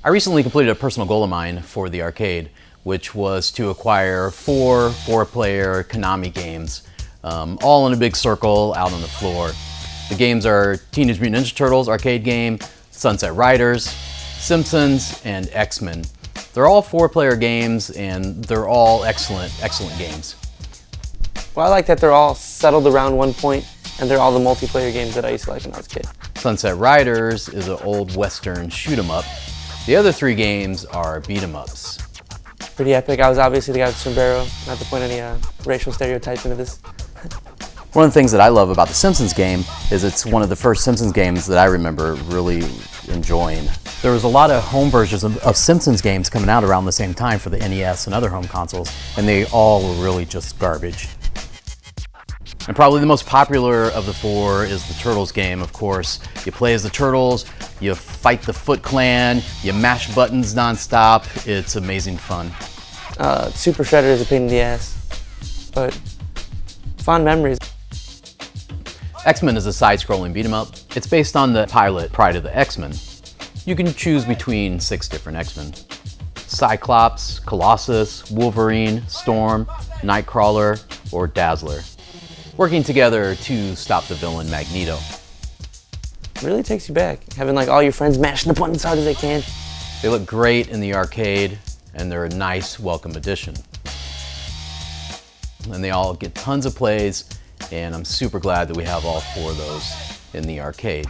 I recently completed a personal goal of mine for the arcade, which was to acquire four-player Konami games, all in a big circle out on the floor. The games are Teenage Mutant Ninja Turtles arcade game, Sunset Riders, Simpsons, and X-Men. They're all four-player games, and they're all excellent games. Well, I like that they're all settled around one point, and they're all the multiplayer games that I used to like when I was a kid. Sunset Riders is an old Western shoot-'em-up. The other three games are beat-'em-ups. Pretty epic. I was obviously the guy with the sombrero, not to point any racial stereotypes into this. One of the things that I love about the Simpsons game is it's one of the first Simpsons games that I remember really enjoying. There was a lot of home versions of Simpsons games coming out around the same time for the NES and other home consoles, and they all were really just garbage. And probably the most popular of the four is the Turtles game, of course. You play as the Turtles, you fight the Foot Clan, you mash buttons non-stop. It's amazing fun. Super Shredder is a pain in the ass, but fond memories. X-Men is a side-scrolling beat-em-up. It's based on the pilot Pride of the X-Men. You can choose between 6 different X-Men. Cyclops, Colossus, Wolverine, Storm, Nightcrawler, or Dazzler, working together to stop the villain Magneto. It really takes you back, having like all your friends mashing the buttons as hard as they can. They look great in the arcade, and they're a nice, welcome addition. And they all get tons of plays, and I'm super glad that we have all 4 of those in the arcade.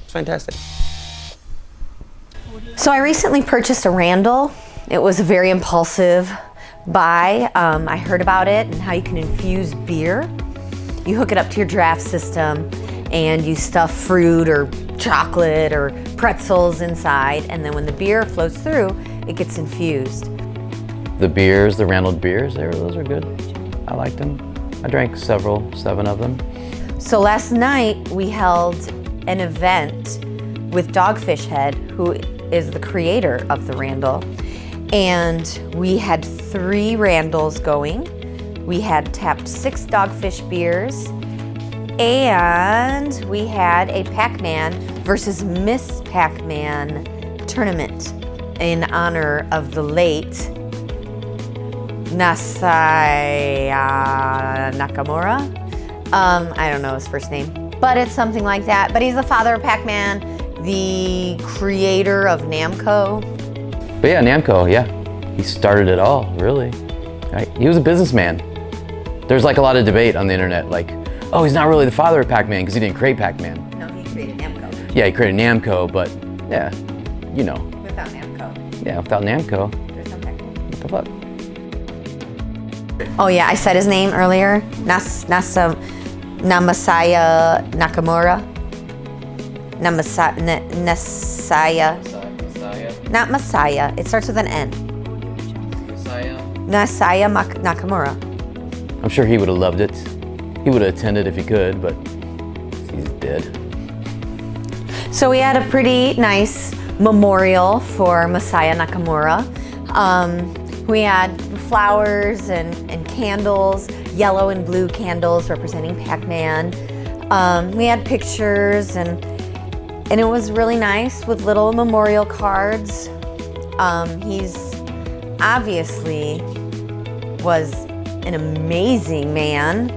It's fantastic. So I recently purchased a Randall. It was a very impulsive buy. I heard about it and how you can infuse beer. You hook it up to your draft system and you stuff fruit or chocolate or pretzels inside, and then when the beer flows through, it gets infused. The beers, the Randall beers, those are good. I liked them. I drank 7 of them. So last night we held an event with Dogfish Head, who is the creator of the Randall, and we had 3 Randalls going. We had tapped 6 Dogfish beers, and we had a Pac-Man versus Miss Pac-Man tournament in honor of the late Masaya Nakamura. I don't know his first name, but it's something like that. But he's the father of Pac-Man, the creator of Namco. But yeah, Namco, yeah. He started it all, really. Right? He was a businessman. There's like a lot of debate on the internet, like, oh, he's not really the father of Pac-Man because he didn't create Pac-Man. No, he created Namco. Yeah, he created Namco, but yeah, you know. Without Namco. Yeah, without Namco. There's no Pac-Man. What the fuck? Oh yeah, I said his name earlier. Masaya Nakamura. Masaya. Not Masaya. It starts with an N. Masaya Nakamura. I'm sure he would have loved it. He would have attended if he could, but he's dead. So we had a pretty nice memorial for Masaya Nakamura. We had flowers and candles, yellow and blue candles representing Pac-Man. We had pictures and it was really nice with little memorial cards. He's obviously was an amazing man,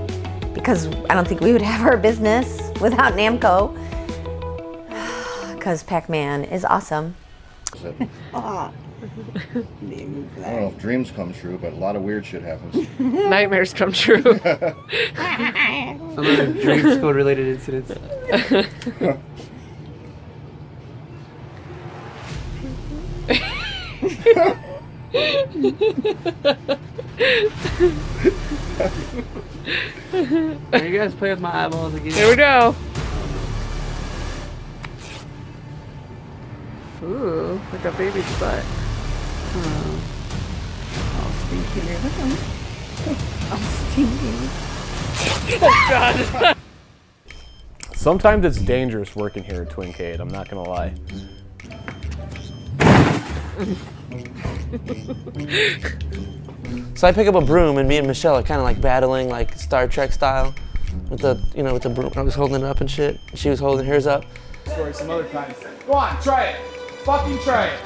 because I don't think we would have our business without Namco, because Pac-Man is awesome. I don't know if dreams come true, but a lot of weird shit happens. Nightmares come true. A lot of dream school related incidents. Are you guys play with my eyeballs again? Here we go. Ooh, like a baby's butt. Oh, stinky. Look at him. Oh, stinky. Oh, God. Sometimes it's dangerous working here at Twincade, I'm not gonna lie. So I pick up a broom, and me and Michelle are kind of like battling, like Star Trek style, with the, with the broom. I was holding it up and shit. She was holding hers up. Story some other time. Go on, try it. Fucking try it.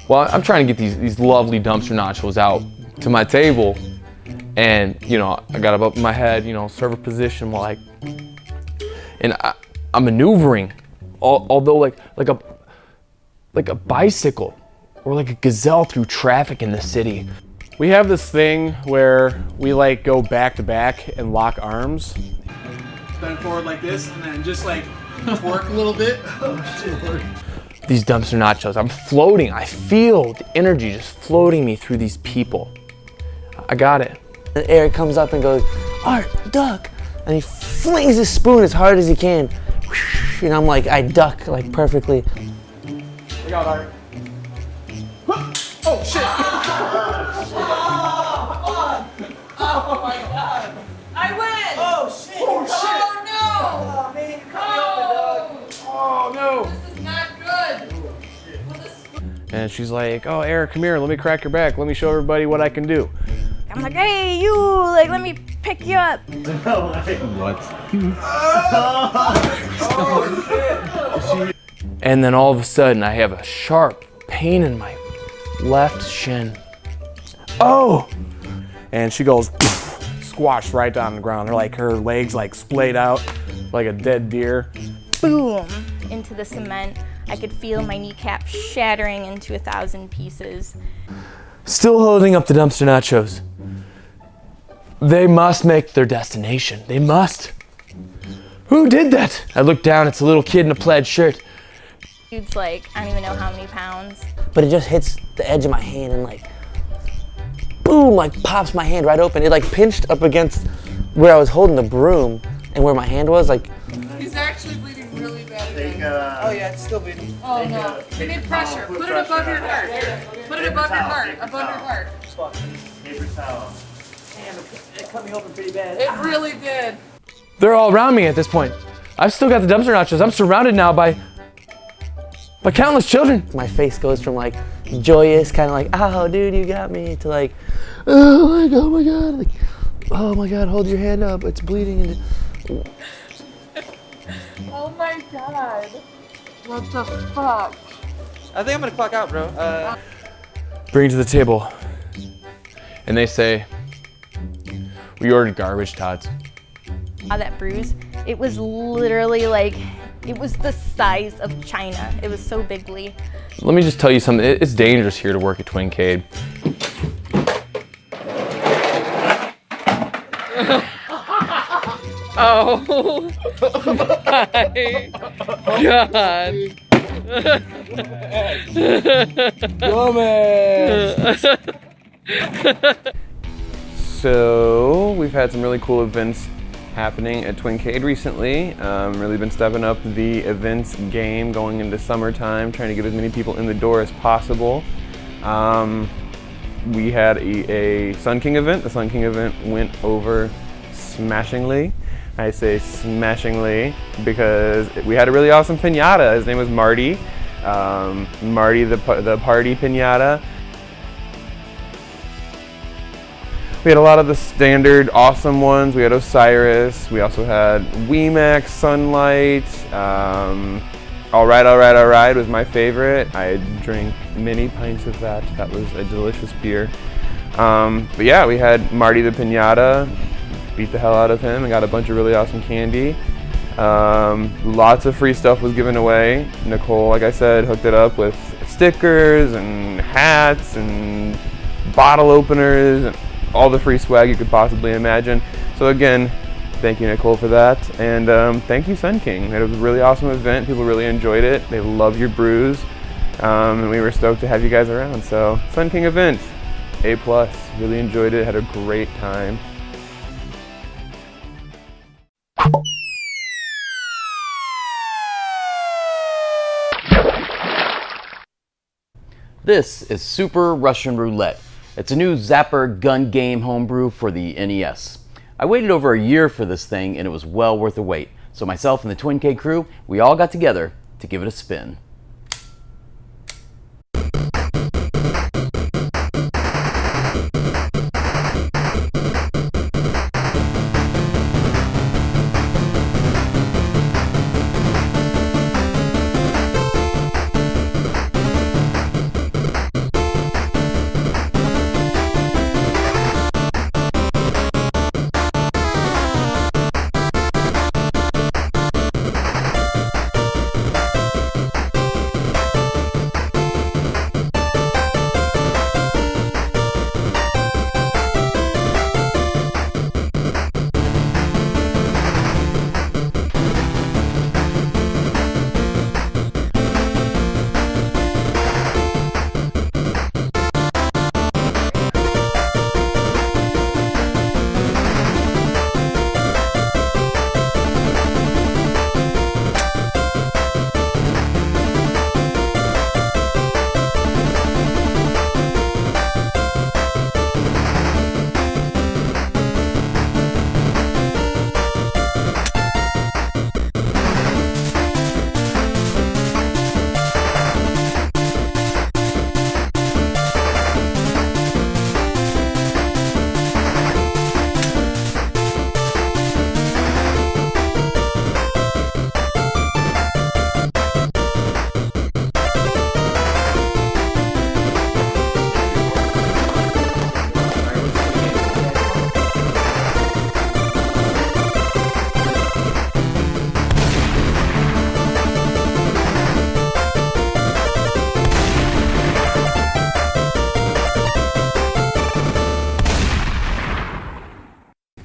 Well, I'm trying to get these lovely dumpster nachos out to my table, and you know, I got them up in my head, you know, server position, like, and I'm maneuvering, although like a bicycle or like a gazelle through traffic in the city. We have this thing where we like go back to back and lock arms. Bend forward like this, and then just like twerk a little bit. These dumpster nachos, I'm floating. I feel the energy just floating me through these people. I got it. And Eric comes up and goes, "Art, duck," and he flings his spoon as hard as he can. And I'm like, I duck like perfectly. Look out, Art. Oh shit! Oh my god! I win! Oh shit! Oh shit! Oh no! Oh man, you cut me open, dog. Oh no! This is not good! And she's like, "Oh, Eric, come here. Let me crack your back. Let me show everybody what I can do." I'm like, hey, you, like, let me pick you up. And then all of a sudden, I have a sharp pain in my left shin. Oh! And she goes, squashed right down on the ground. Her legs like splayed out like a dead deer. Boom, into the cement. I could feel my kneecap shattering into 1,000 pieces. Still holding up the dumpster nachos. They must make their destination. They must. Who did that? I look down, it's a little kid in a plaid shirt. Dude's like, I don't even know how many pounds. But it just hits the edge of my hand and like, boom, like pops my hand right open. It like pinched up against where I was holding the broom and where my hand was, like. He's actually bleeding really bad. Oh yeah, it's still bleeding. Oh no. You need pressure. Put it above your heart. Put it above your heart. Above your heart. Paper towel. Damn, it cut me open pretty bad. It really did. They're all around me at this point. I've still got the dumpster nachos. I'm surrounded now by countless children. My face goes from like joyous, kind of like, "Oh, dude, you got me," to like, oh my god, like, oh my god, hold your hand up, it's bleeding. Oh my god. What the fuck? I think I'm gonna clock out, bro. Bring it to the table. And they say, "We ordered garbage tots." That bruise, it was literally like, it was the size of China. It was so bigly. Let me just tell you something. It's dangerous here to work at Twincade. Oh my god. So we've had some really cool events happening at Twincade recently. Really been stepping up the events game going into summertime, trying to get as many people in the door as possible. We had a Sun King event. The Sun King event went over smashingly. I say smashingly because we had a really awesome pinata. His name was Marty. Marty the party pinata. We had a lot of the standard awesome ones. We had Osiris. We also had Weemax, Sunlight. All right was my favorite. I drank many pints of that. That was a delicious beer. But yeah, we had Marty the Pinata. Beat the hell out of him and got a bunch of really awesome candy. Lots of free stuff was given away. Nicole, like I said, hooked it up with stickers and hats and bottle openers and all the free swag you could possibly imagine. So again, thank you, Nicole, for that. And thank you, Sun King. It was a really awesome event. People really enjoyed it. They love your brews. And we were stoked to have you guys around. So Sun King event, A+. Really enjoyed it, had a great time. This is Super Russian Roulette. It's a new Zapper gun game homebrew for the NES. I waited over a year for this thing and it was well worth the wait. So myself and the Twincade crew, we all got together to give it a spin.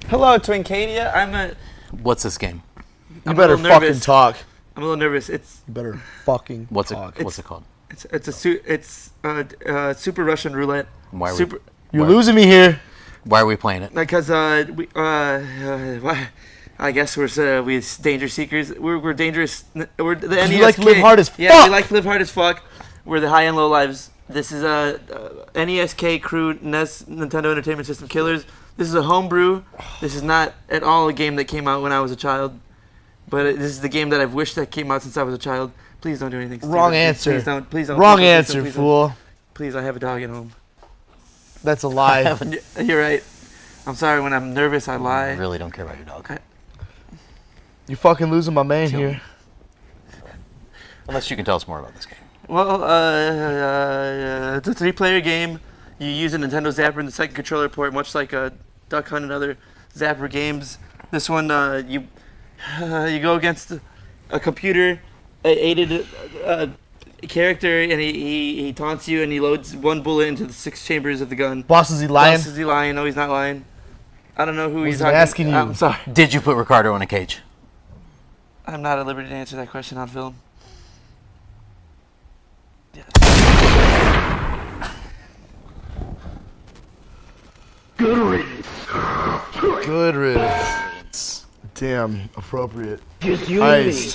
Hello, Twincadia. What's this game? You better fucking talk. I'm a little nervous. You better fucking What's talk. What's it called? It's Super Russian Roulette. Why are we? You're losing me here. Why are we playing it? Because I guess we're danger seekers. We're dangerous. We're the NES. You like to live hard as fuck. Yeah, we like to live hard as fuck. We're the high and low lives. This is a NESK crew NES Nintendo Entertainment System killers. This is a homebrew. This is not at all a game that came out when I was a child, but this is the game that I've wished that came out since I was a child. Please don't do anything stupid. Wrong answer. Please don't. Please don't. Wrong please don't, answer, please don't. fool. Please, I have a dog at home. That's a lie. You're right. I'm sorry. When I'm nervous, I lie. I really don't care about your dog. You're fucking losing my man here. Unless you can tell us more about this game. Well, it's a 3-player game. You use a Nintendo Zapper in the second controller port, much like Duck Hunt and other Zapper games. This one, you go against a computer-aided character, and he taunts you, and he loads one bullet into the 6 chambers of the gun. Boss, is he lying? Boss, is he lying? No, he's not lying. I don't know who he's talking. Asking you. I'm sorry. Did you put Ricardo in a cage? I'm not at liberty to answer that question on film. Good riddance. Good riddance. Damn, appropriate. Just you and me.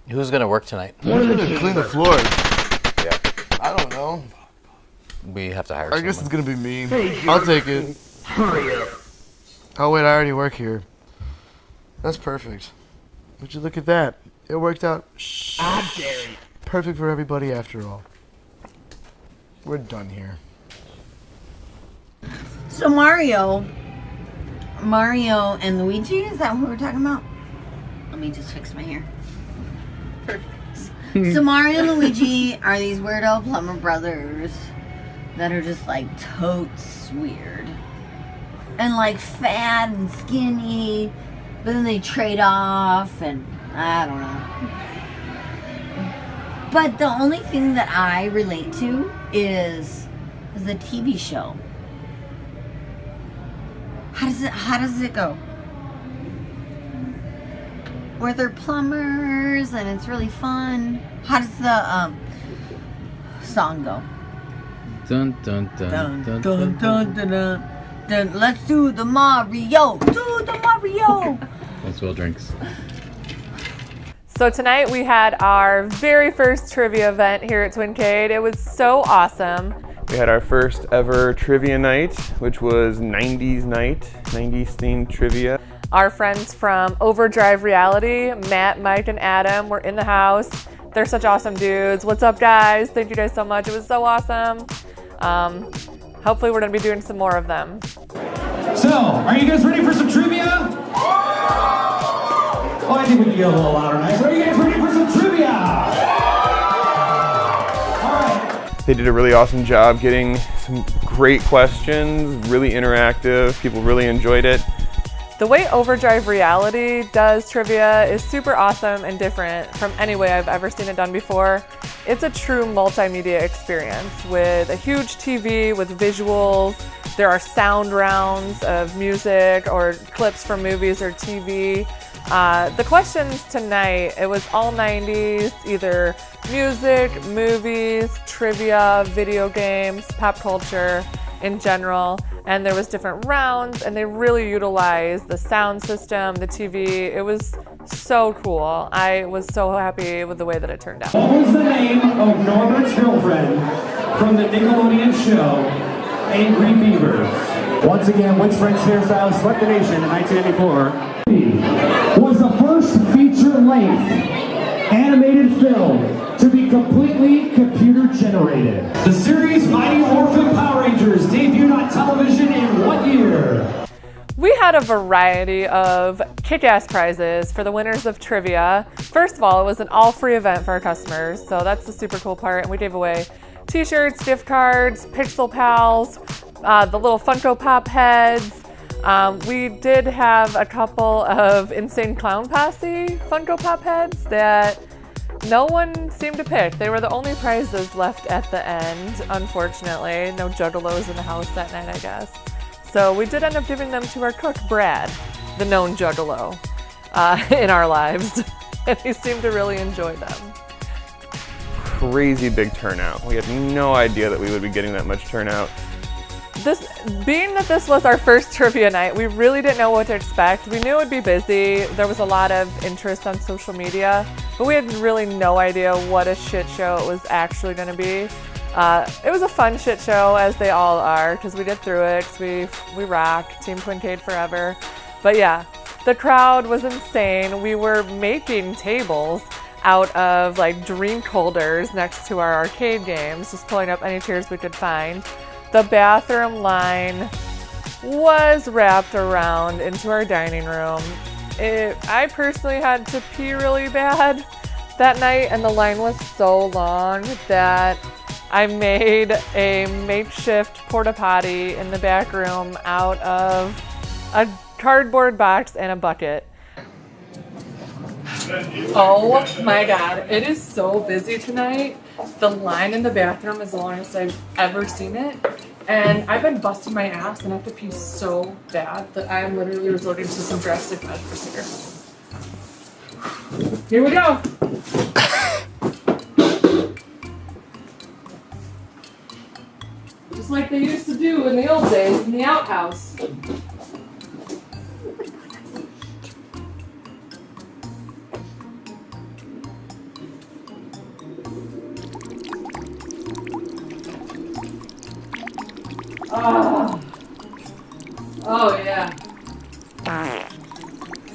Who's gonna work tonight? Who's gonna clean the floor? Yeah. I don't know. We have to hire I guess it's someone. gonna be me. I'll take it. Hurry up. Oh wait, I already work here. That's perfect. Would you look at that? It worked out. Perfect for everybody after all. We're done here. So Mario and Luigi, is that what we're talking about? Let me just fix my hair. Perfect. So Mario and Luigi are these weirdo plumber brothers that are just like totes weird. And like fat and skinny, but then they trade off and I don't know. But the only thing that I relate to is the TV show. How does it go? Where they're plumbers and it's really fun. How does the song go? Dun dun dun Dun dun dun dun dun dun. Dun. Let's do the Mario. Do the Mario. Let's well drinks. So tonight we had our very first trivia event here at Twincade. It was so awesome. We had our first ever trivia night, which was 90s night, 90s themed trivia. Our friends from Overdrive Reality, Matt, Mike, and Adam were in the house. They're such awesome dudes. What's up, guys? Thank you guys so much. It was so awesome. Hopefully we're gonna be doing some more of them. So, are you guys ready for some trivia? Oh, I think we can get a little louder next. Are you guys ready for some trivia? All right. They did a really awesome job getting some great questions, really interactive. People really enjoyed it. The way Overdrive Reality does trivia is super awesome and different from any way I've ever seen it done before. It's a true multimedia experience with a huge TV with visuals. There are sound rounds of music or clips from movies or TV. The questions tonight, it was all 90s, either music, movies, trivia, video games, pop culture in general. And there was different rounds, and they really utilized the sound system, the TV. It was so cool. I was so happy with the way that it turned out. What was the name of Norbert's girlfriend from the Nickelodeon show Angry Beavers? Once again, which French hairstyle swept the nation in 1984? Was the first feature-length animated film to be completely computer-generated. The series Mighty Morphin Power Rangers debuted on television in what year? We had a variety of kick-ass prizes for the winners of trivia. First of all, it was an all-free event for our customers, so that's the super cool part. And we gave away t-shirts, gift cards, Pixel Pals, the little Funko Pop heads. We did have a couple of Insane Clown Posse Funko Pop heads that no one seemed to pick. They were the only prizes left at the end, unfortunately. No juggalos in the house that night, I guess. So we did end up giving them to our cook, Brad, the known juggalo, in our lives. And he seemed to really enjoy them. Crazy big turnout. We had no idea that we would be getting that much turnout. Being that this was our first trivia night, we really didn't know what to expect. We knew it would be busy. There was a lot of interest on social media, but we had really no idea what a shit show it was actually going to be. It was a fun shit show, as they all are, because we did through it, 'cause we rock, Team Twincade forever. But yeah, the crowd was insane. We were making tables out of like drink holders next to our arcade games, just pulling up any chairs we could find. The bathroom line was wrapped around into our dining room. I personally had to pee really bad that night, and the line was so long that I made a makeshift porta potty in the back room out of a cardboard box and a bucket. Oh my God, it is so busy tonight. The line in the bathroom is the longest I've ever seen it. And I've been busting my ass and I have to pee so bad that I'm literally resorting to some drastic measures here. Here we go. Just like they used to do in the old days in the outhouse. Oh. Oh yeah.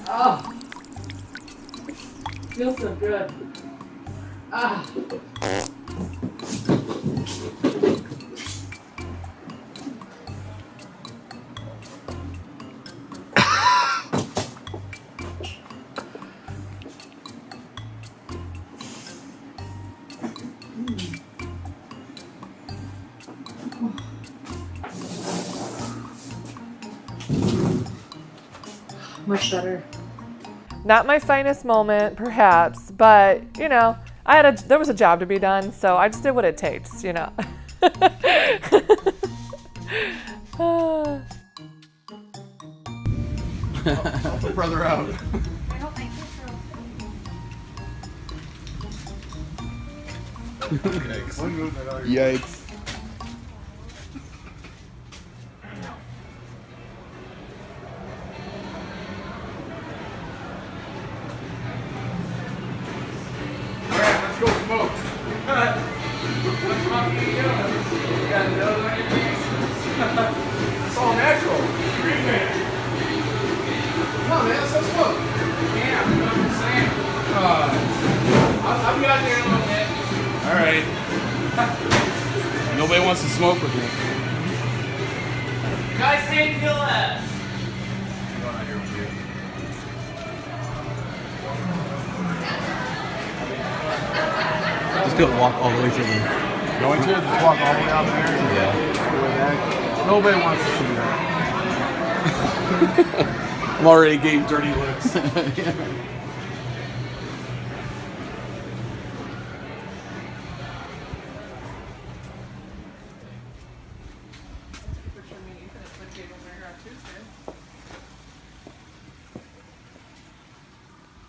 Oh. Feels so good. Ah. Much better. Not my finest moment, perhaps, but you know, there was a job to be done, so I just did what it takes, you know. Help a brother out. Yikes. Let's go smoke. It's all natural. Green man. Come on, man, let's go smoke. Yeah, I'm going to say. I'll be out there in a little bit. All right. Nobody wants to smoke with me. You guys hate kill us. I'm going out here with you. Just go walk all the way to the... Going to? Just walk all the way out there? Yeah. All the way back? Nobody wants to see that. I'm already getting dirty looks.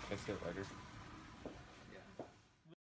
That's it, Ryder.